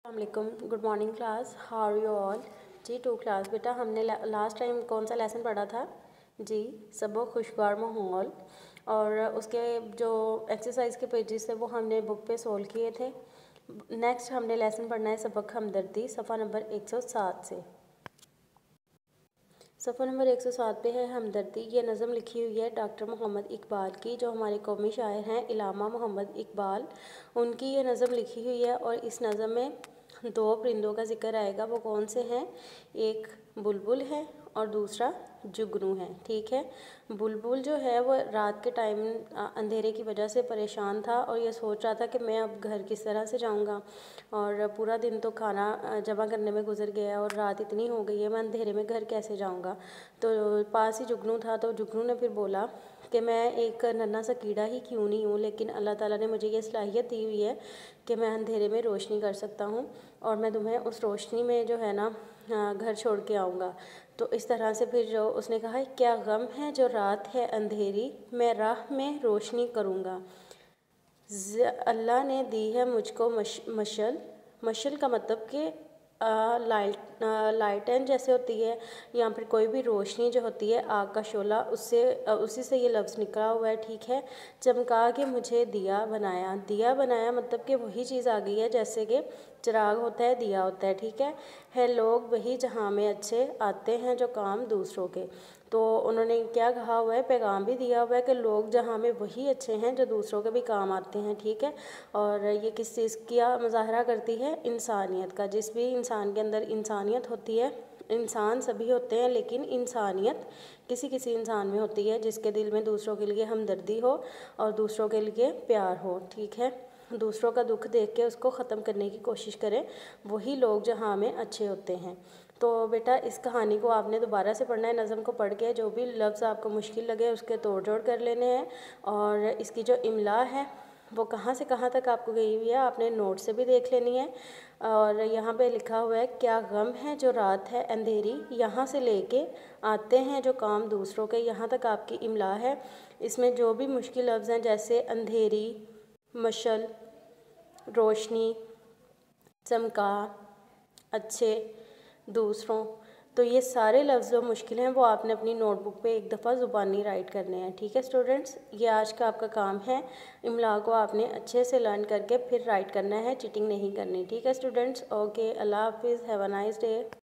अस्सलामुअलैकुम, good morning class, how are you all. जी टू क्लास बेटा, हमने लास्ट टाइम कौन सा लेसन पढ़ा था? जी सबो खुशगवार माहौल। और उसके जो एक्सरसाइज के पेजेस थे वो हमने बुक पे सोल्व किए थे। नेक्स्ट हमने लेसन पढ़ना है सबक हमदर्दी, सफ़ा नंबर 107 से। सफ़ा नंबर 107 पे है हमदर्दी। ये नज़म लिखी हुई है डॉक्टर मोहम्मद इकबाल की, जो हमारे कौमी शायर हैं इलामा मोहम्मद इकबाल, उनकी ये नज़म लिखी हुई है। और इस नज़म में दो परिंदों का जिक्र आएगा। वो कौन से हैं? एक बुलबुल है और दूसरा जुगनू है। ठीक है, बुलबुल जो है वो रात के टाइम अंधेरे की वजह से परेशान था और ये सोच रहा था कि मैं अब घर किस तरह से जाऊंगा, और पूरा दिन तो खाना जमा करने में गुजर गया और रात इतनी हो गई है, मैं अंधेरे में घर कैसे जाऊंगा। तो पास ही जुगनू था, तो जुगनू ने फिर बोला कि मैं एक नन्हा सा कीड़ा ही क्यों नहीं हूँ, लेकिन अल्लाह ताला ने मुझे ये सलाहियत दी हुई है कि मैं अंधेरे में रोशनी कर सकता हूँ और मैं तुम्हें उस रोशनी में जो है ना घर छोड़ के आऊँगा। तो इस तरह से फिर जो उसने कहा है, क्या गम है जो रात है अंधेरी, मैं राह में रोशनी करूँगा। अल्लाह ने दी है मुझको मशल। मशल का मतलब कि लाइटन जैसे होती है, या फिर कोई भी रोशनी जो होती है आग का शोला, उससे उसी से ये लफ्ज़ निकला हुआ है। ठीक है, चमका के मुझे दिया बनाया। दिया बनाया मतलब कि वही चीज़ आ गई है जैसे कि चिराग होता है, दिया होता है। ठीक है लोग वही जहाँ में अच्छे आते हैं जो काम दूसरों के। तो उन्होंने क्या कहा हुआ है, पैगाम भी दिया हुआ है कि लोग जहाँ में वही अच्छे हैं जो दूसरों के भी काम आते हैं। ठीक है, और ये किस चीज़ का मुजाहरा करती है? इंसानियत का। जिस भी इंसान के अंदर इंसानियत होती है, इंसान सभी होते हैं लेकिन इंसानियत किसी किसी इंसान में होती है, जिसके दिल में दूसरों के लिए हमदर्दी हो और दूसरों के लिए प्यार हो। ठीक है, दूसरों का दुख देख के उसको ख़त्म करने की कोशिश करें, वही लोग जहाँ में अच्छे होते हैं। तो बेटा इस कहानी को आपने दोबारा से पढ़ना है, नज़म को पढ़ के जो भी लफ्ज़ आपको मुश्किल लगे उसके तोड़ जोड़ कर लेने हैं। और इसकी जो इमला है वो कहाँ से कहाँ तक आपको गई हुई है, आपने नोट से भी देख लेनी है। और यहाँ पे लिखा हुआ है, क्या गम है जो रात है अंधेरी, यहाँ से लेके आते हैं जो काम दूसरों के, यहाँ तक आपकी इमला है। इसमें जो भी मुश्किल लफ्ज़ हैं जैसे अंधेरी, मशल, रोशनी, चमका, अच्छे, दूसरों, तो ये सारे लफ्ज़ जो मुश्किल हैं वो आपने अपनी नोटबुक पे एक दफ़ा ज़ुबानी राइट करने हैं। ठीक है स्टूडेंट्स, ये आज का आपका काम है। इमला को आपने अच्छे से लर्न करके फिर राइट करना है, चीटिंग नहीं करनी। ठीक है स्टूडेंट्स, ओके, अल्लाह हाफिज़, हैव अ नाइस डे।